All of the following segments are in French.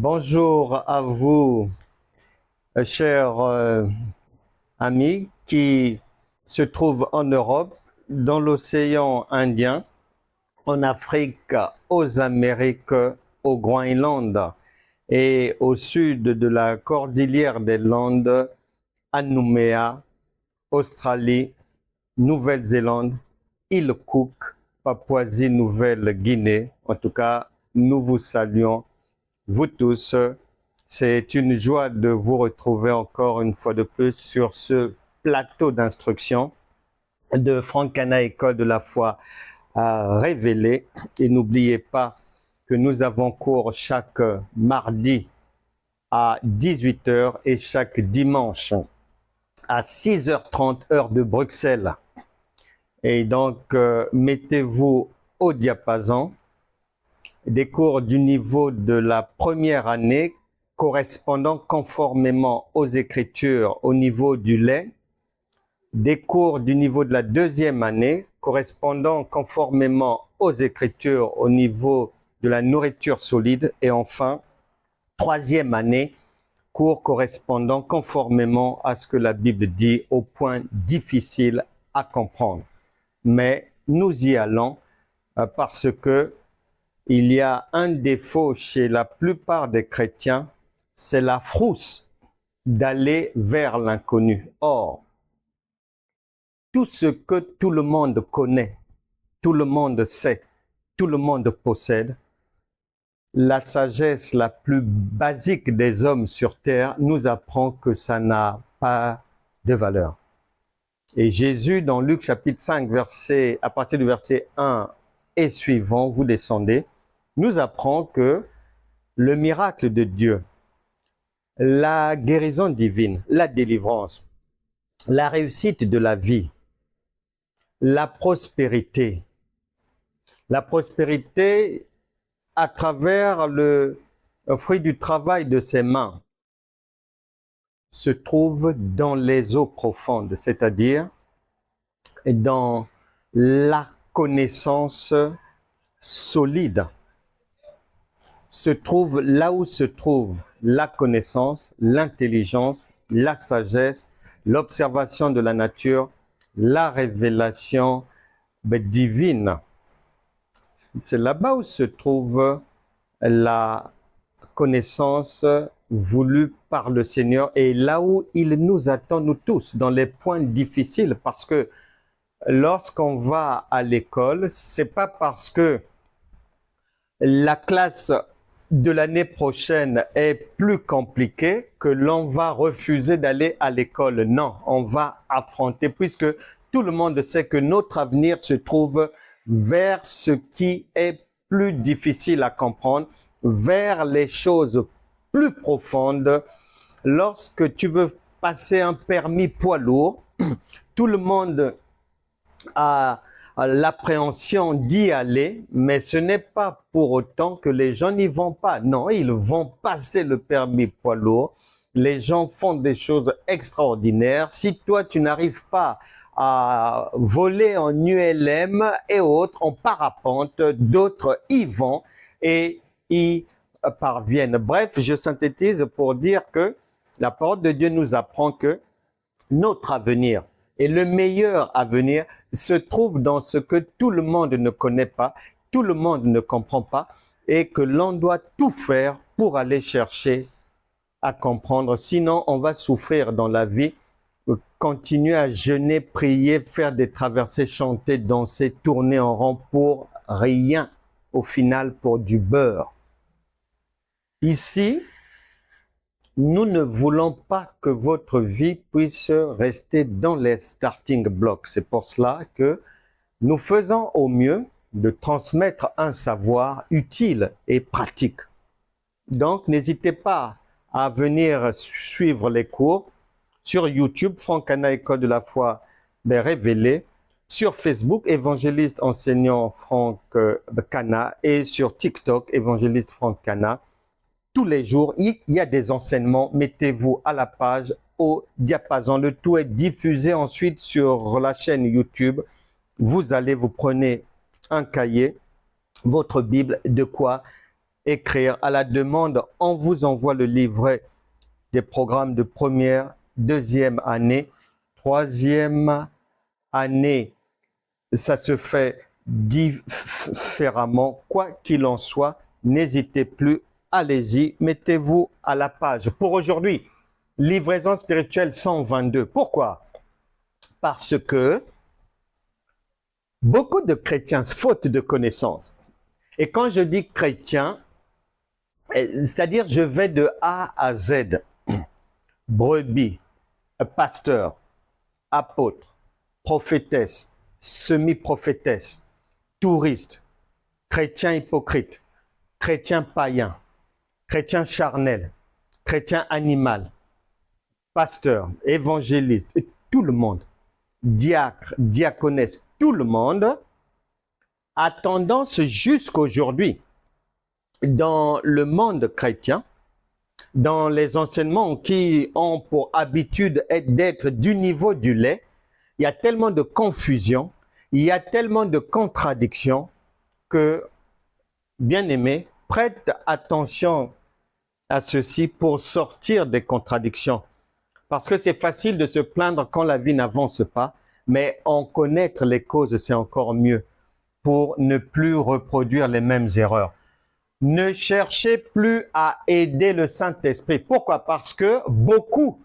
Bonjour à vous, chers amis qui se trouvent en Europe, dans l'océan Indien, en Afrique, aux Amériques, au Groenland et au sud de la cordillère des Landes, à Nouméa, Australie, Nouvelle-Zélande, île Cook, Papouasie-Nouvelle-Guinée. En tout cas, nous vous saluons, vous tous. C'est une joie de vous retrouver encore une fois de plus sur ce plateau d'instruction de Franck Cana, École de la foi révélée. Et n'oubliez pas que nous avons cours chaque mardi à 18h et chaque dimanche à 6h30 heure de Bruxelles. Et donc, mettez-vous au diapason. Des cours du niveau de la première année correspondant conformément aux Écritures au niveau du lait, des cours du niveau de la deuxième année correspondant conformément aux Écritures au niveau de la nourriture solide, et enfin, troisième année, cours correspondant conformément à ce que la Bible dit au point difficile à comprendre. Mais nous y allons parce que il y a un défaut chez la plupart des chrétiens, c'est la frousse d'aller vers l'inconnu. Or, tout ce que tout le monde connaît, tout le monde sait, tout le monde possède, la sagesse la plus basique des hommes sur terre nous apprend que ça n'a pas de valeur. Et Jésus, dans Luc chapitre 5, à partir du verset 1 et suivant, vous descendez, nous apprend que le miracle de Dieu, la guérison divine, la délivrance, la réussite de la vie, la prospérité à travers le fruit du travail de ses mains, se trouve dans les eaux profondes, c'est-à-dire dans la connaissance solide. Se trouve là où se trouve la connaissance, l'intelligence, la sagesse, l'observation de la nature, la révélation divine. C'est là-bas où se trouve la connaissance voulue par le Seigneur et là où il nous attend, nous tous, dans les points difficiles, parce que lorsqu'on va à l'école, c'est pas parce que la classe de l'année prochaine est plus compliquée que l'on va refuser d'aller à l'école. Non, on va affronter, puisque tout le monde sait que notre avenir se trouve vers ce qui est plus difficile à comprendre, vers les choses plus profondes. Lorsque tu veux passer un permis poids lourd, tout le monde a l'appréhension d'y aller, mais ce n'est pas pour autant que les gens n'y vont pas. Non, ils vont passer le permis poids lourd. Les gens font des choses extraordinaires. Si toi, tu n'arrives pas à voler en ULM et autres, en parapente, d'autres y vont et y parviennent. Bref, je synthétise pour dire que la parole de Dieu nous apprend que notre avenir et le meilleur avenir se trouve dans ce que tout le monde ne connaît pas, tout le monde ne comprend pas, et que l'on doit tout faire pour aller chercher à comprendre. Sinon, on va souffrir dans la vie, continuer à jeûner, prier, faire des traversées, chanter, danser, tourner en rond pour rien, au final pour du beurre. Ici, nous ne voulons pas que votre vie puisse rester dans les starting blocks. C'est pour cela que nous faisons au mieux de transmettre un savoir utile et pratique. Donc, n'hésitez pas à venir suivre les cours sur YouTube, Franck Cana, École de la foi révélée, sur Facebook, évangéliste enseignant Franck Cana, et sur TikTok, évangéliste Franck Cana. Tous les jours, il y a des enseignements. Mettez-vous à la page, au diapason. Le tout est diffusé ensuite sur la chaîne YouTube. Vous prenez un cahier, votre Bible, de quoi écrire à la demande, on vous envoie le livret des programmes de première, deuxième année, troisième année. Ça se fait différemment. Quoi qu'il en soit, n'hésitez plus, allez-y, mettez-vous à la page. Pour aujourd'hui, livraison spirituelle 122. Pourquoi? Parce que beaucoup de chrétiens, faute de connaissances, et quand je dis chrétien, c'est-à-dire je vais de A à Z, brebis, pasteur, apôtre, prophétesse, semi-prophétesse, touriste, chrétien hypocrite, chrétien païen, chrétien charnel, chrétien animal, pasteur, évangéliste, tout le monde, diacre, diaconesse, tout le monde a tendance jusqu'aujourd'hui dans le monde chrétien, dans les enseignements qui ont pour habitude d'être du niveau du lait, il y a tellement de confusion, il y a tellement de contradictions que, bien-aimés, prête attention à ceci pour sortir des contradictions. Parce que c'est facile de se plaindre quand la vie n'avance pas, mais en connaître les causes, c'est encore mieux pour ne plus reproduire les mêmes erreurs. Ne cherchez plus à aider le Saint-Esprit. Pourquoi? Parce que beaucoup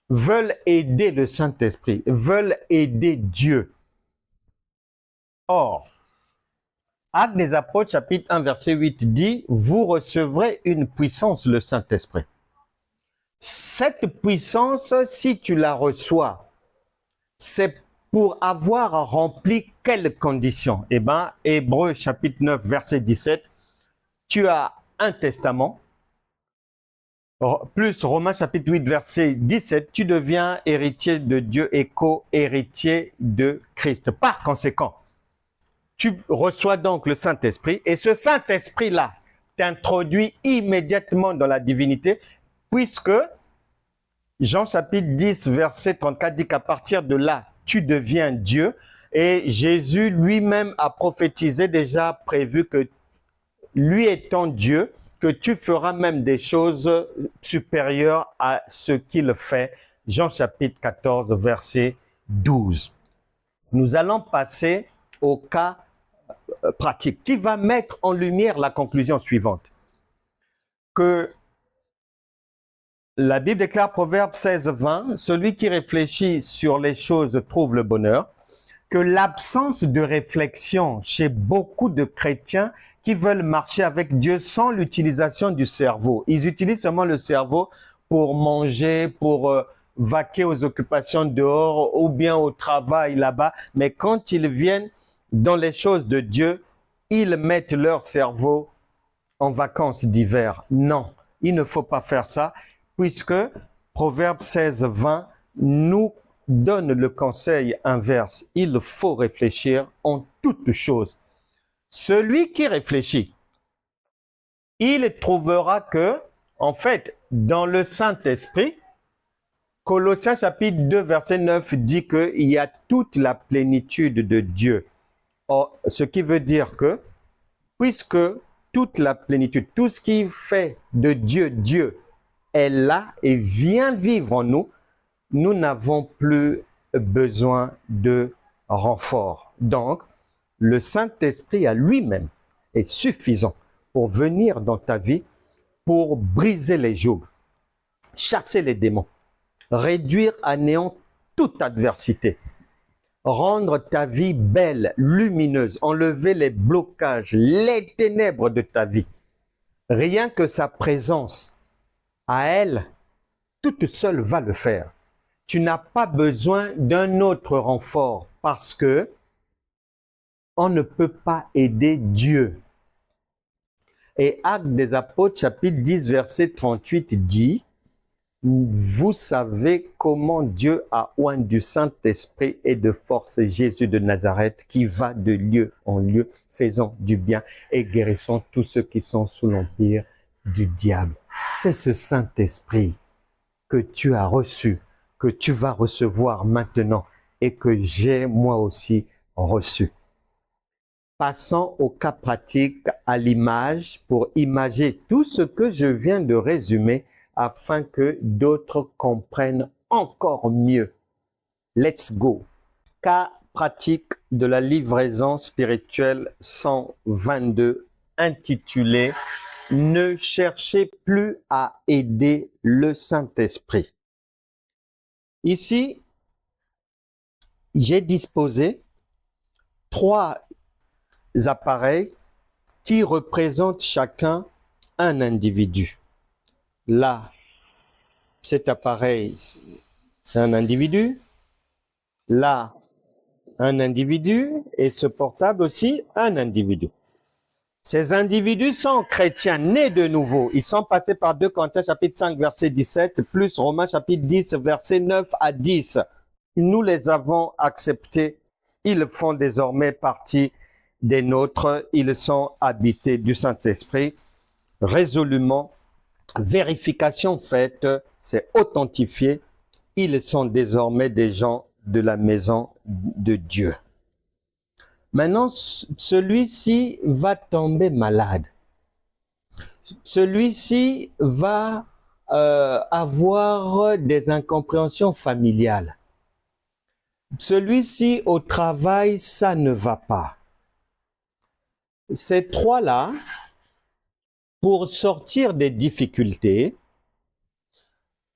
veulent aider le Saint-Esprit, veulent aider Dieu. Or, Actes des Apôtres, chapitre 1, verset 8 dit, « Vous recevrez une puissance, le Saint-Esprit. » Cette puissance, si tu la reçois, c'est pour avoir rempli quelles conditions? Eh bien, Hébreux, chapitre 9, verset 17, tu as un testament, plus Romains chapitre 8, verset 17, tu deviens héritier de Dieu et co-héritier de Christ. Par conséquent, tu reçois donc le Saint-Esprit et ce Saint-Esprit-là t'introduit immédiatement dans la divinité puisque Jean chapitre 10, verset 34 dit qu'à partir de là, tu deviens Dieu et Jésus lui-même a prophétisé, déjà prévu que lui étant Dieu, que tu feras même des choses supérieures à ce qu'il fait. Jean chapitre 14, verset 12. Nous allons passer au cas pratique qui va mettre en lumière la conclusion suivante. Que la Bible déclare, Proverbe 16, 20, « Celui qui réfléchit sur les choses trouve le bonheur », que l'absence de réflexion chez beaucoup de chrétiens qui veulent marcher avec Dieu sans l'utilisation du cerveau. Ils utilisent seulement le cerveau pour manger, pour vaquer aux occupations dehors ou bien au travail là-bas. Mais quand ils viennent dans les choses de Dieu, ils mettent leur cerveau en vacances d'hiver. Non, il ne faut pas faire ça puisque Proverbe 16, 20 nous donne le conseil inverse. Il faut réfléchir en toutes choses. Celui qui réfléchit, il trouvera que, en fait, dans le Saint-Esprit, Colossiens chapitre 2, verset 9 dit qu'il y a toute la plénitude de Dieu. Or, ce qui veut dire que, puisque toute la plénitude, tout ce qui fait de Dieu, Dieu est là et vient vivre en nous, nous n'avons plus besoin de renfort. Donc, le Saint-Esprit à lui-même est suffisant pour venir dans ta vie, pour briser les jougs, chasser les démons, réduire à néant toute adversité, rendre ta vie belle, lumineuse, enlever les blocages, les ténèbres de ta vie. Rien que sa présence à elle, toute seule va le faire. Tu n'as pas besoin d'un autre renfort parce que on ne peut pas aider Dieu. Et Actes des Apôtres, chapitre 10, verset 38 dit, « Vous savez comment Dieu a oint du Saint-Esprit et de force Jésus de Nazareth qui va de lieu en lieu, faisant du bien et guérissant tous ceux qui sont sous l'empire du diable. » C'est ce Saint-Esprit que tu as reçu, que tu vas recevoir maintenant et que j'ai moi aussi reçu. Passons au cas pratique à l'image pour imager tout ce que je viens de résumer afin que d'autres comprennent encore mieux. Let's go. Cas pratique de la livraison spirituelle 122 intitulé « Ne cherchez plus à aider le Saint-Esprit ». Ici, j'ai disposé 3 appareils qui représentent chacun un individu. Là, cet appareil, c'est un individu. Là, un individu. Et ce portable aussi, un individu. Ces individus sont chrétiens, nés de nouveau. Ils sont passés par 2 Corinthiens chapitre 5, verset 17, plus Romains chapitre 10, verset 9 à 10. Nous les avons acceptés. Ils font désormais partie des nôtres. Ils sont habités du Saint-Esprit. Résolument, vérification faite, c'est authentifié. Ils sont désormais des gens de la maison de Dieu. Maintenant, celui-ci va tomber malade. Celui-ci va avoir des incompréhensions familiales. Celui-ci, au travail, ça ne va pas. Ces 3-là, pour sortir des difficultés,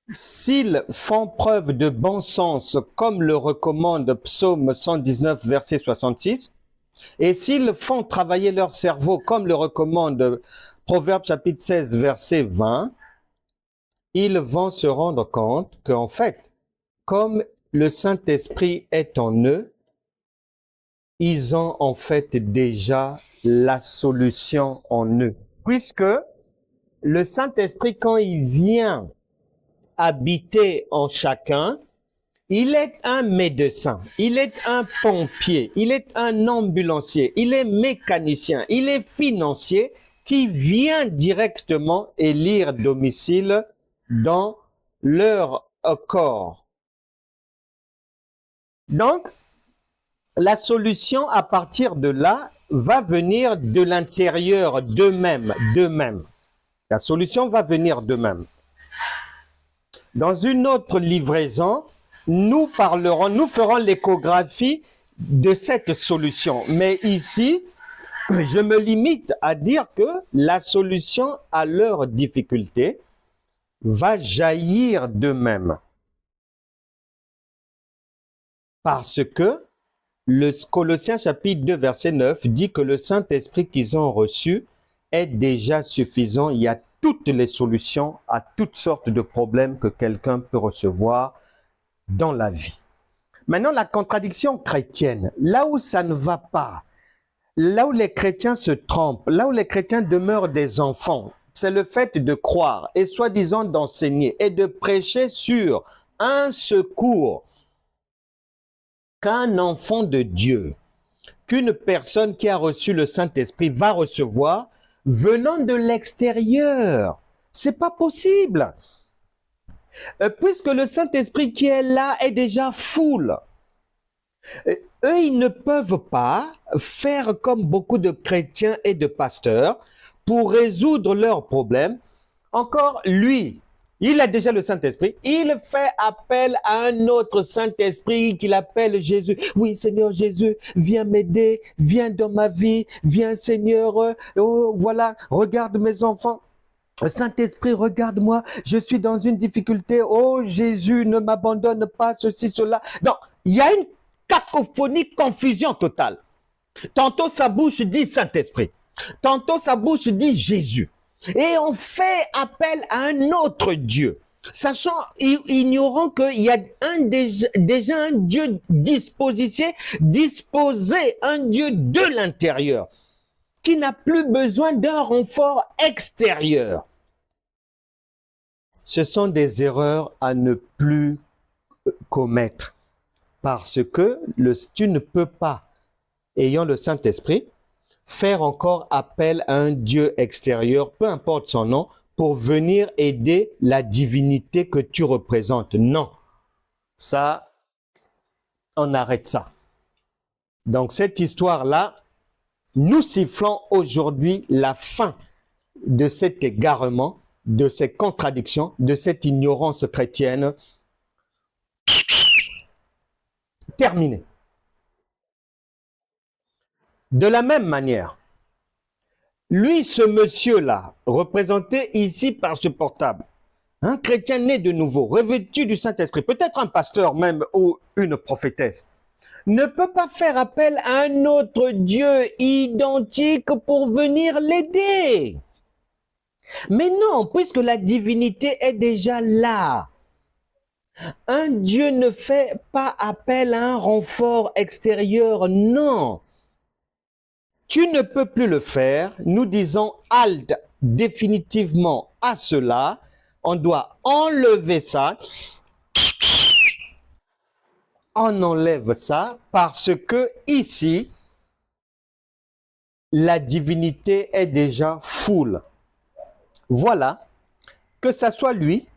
s'ils font preuve de bon sens, comme le recommande Psaume 119, verset 66, et s'ils font travailler leur cerveau, comme le recommande Proverbe chapitre 16, verset 20, ils vont se rendre compte qu'en fait, comme le Saint-Esprit est en eux, ils ont en fait déjà la solution en eux. Puisque le Saint-Esprit, quand il vient habiter en chacun, il est un médecin, il est un pompier, il est un ambulancier, il est mécanicien, il est financier qui vient directement élire domicile dans leur corps. Donc, la solution à partir de là va venir de l'intérieur d'eux-mêmes. La solution va venir d'eux-mêmes. Dans une autre livraison, nous ferons l'échographie de cette solution. Mais ici, je me limite à dire que la solution à leurs difficultés va jaillir d'eux-mêmes. Parce que le Colossiens chapitre 2 verset 9 dit que le Saint-Esprit qu'ils ont reçu est déjà suffisant. Il y a toutes les solutions à toutes sortes de problèmes que quelqu'un peut recevoir dans la vie. Maintenant, la contradiction chrétienne, là où ça ne va pas, là où les chrétiens se trompent, là où les chrétiens demeurent des enfants, c'est le fait de croire et soi-disant d'enseigner et de prêcher sur un secours qu'un enfant de Dieu, qu'une personne qui a reçu le Saint-Esprit va recevoir venant de l'extérieur. C'est pas possible. Puisque le Saint-Esprit qui est là est déjà full. Eux, ils ne peuvent pas faire comme beaucoup de chrétiens et de pasteurs pour résoudre leurs problèmes. Encore lui, il a déjà le Saint-Esprit. Il fait appel à un autre Saint-Esprit qu'il appelle Jésus. Oui, Seigneur Jésus, viens m'aider, viens dans ma vie, viens Seigneur, oh, voilà, regarde mes enfants. Saint-Esprit, regarde-moi, je suis dans une difficulté. Oh Jésus, ne m'abandonne pas, ceci, cela. Donc, il y a une cacophonie, confusion totale. Tantôt sa bouche dit Saint-Esprit, tantôt sa bouche dit Jésus. Et on fait appel à un autre Dieu, sachant, ignorant qu'il y a déjà un Dieu disposé, un Dieu de l'intérieur, qui n'a plus besoin d'un renfort extérieur. Ce sont des erreurs à ne plus commettre, parce que tu ne peux pas, ayant le Saint-Esprit, faire encore appel à un Dieu extérieur, peu importe son nom, pour venir aider la divinité que tu représentes. Non, ça, on arrête ça. Donc cette histoire-là, nous sifflons aujourd'hui la fin de cet égarement, de ces contradictions, de cette ignorance chrétienne. Terminé. De la même manière, lui, ce monsieur-là, représenté ici par ce portable, un chrétien né de nouveau, revêtu du Saint-Esprit, peut-être un pasteur même ou une prophétesse, ne peut pas faire appel à un autre Dieu identique pour venir l'aider. Mais non, puisque la divinité est déjà là. Un Dieu ne fait pas appel à un renfort extérieur, non. Tu ne peux plus le faire. Nous disons halte définitivement à cela. On doit enlever ça. On enlève ça parce que ici, la divinité est déjà full. Voilà, que ça soit lui,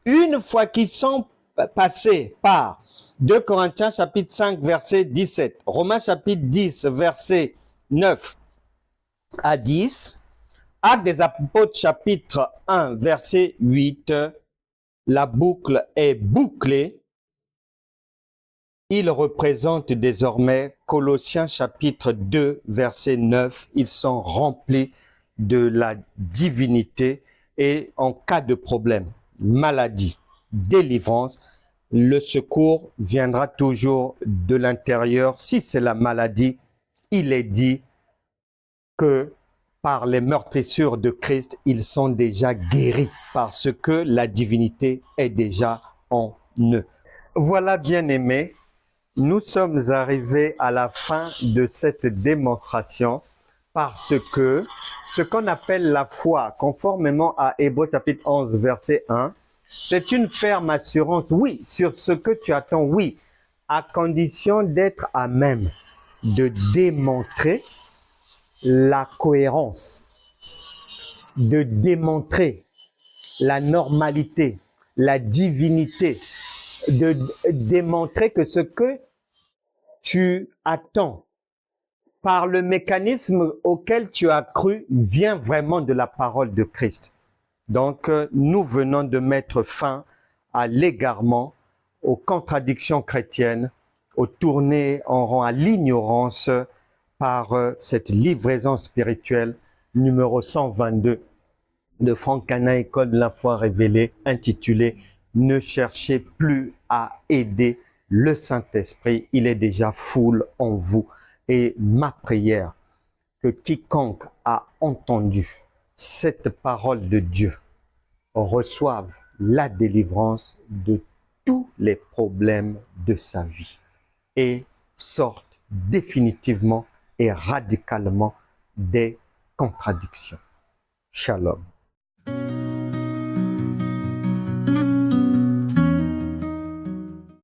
une fois qu'ils sont passés par 2 Corinthiens chapitre 5 verset 17, Romains chapitre 10 verset 9 à 10, Actes des Apôtres chapitre 1 verset 8, la boucle est bouclée. Il représente désormais Colossiens chapitre 2 verset 9. Ils sont remplis de la divinité et en cas de problème, maladie, délivrance, le secours viendra toujours de l'intérieur. Si c'est la maladie, il est dit que par les meurtrissures de Christ, ils sont déjà guéris parce que la divinité est déjà en eux. Voilà, bien-aimés, nous sommes arrivés à la fin de cette démonstration parce que ce qu'on appelle la foi, conformément à Hébreux chapitre 11, verset 1, c'est une ferme assurance, oui, sur ce que tu attends, oui, à condition d'être à même de démontrer la cohérence, de démontrer la normalité, la divinité, de démontrer que ce que tu attends par le mécanisme auquel tu as cru vient vraiment de la parole de Christ. Donc, nous venons de mettre fin à l'égarement, aux contradictions chrétiennes, aux tournées en rond, à l'ignorance par cette livraison spirituelle numéro 122 de Franck Cana, École de la foi révélée, intitulée « Ne cherchez plus à aider le Saint-Esprit, il est déjà full en vous ». Et ma prière, que quiconque a entendu cette parole de Dieu reçoive la délivrance de tous les problèmes de sa vie et sorte définitivement et radicalement des contradictions. Shalom.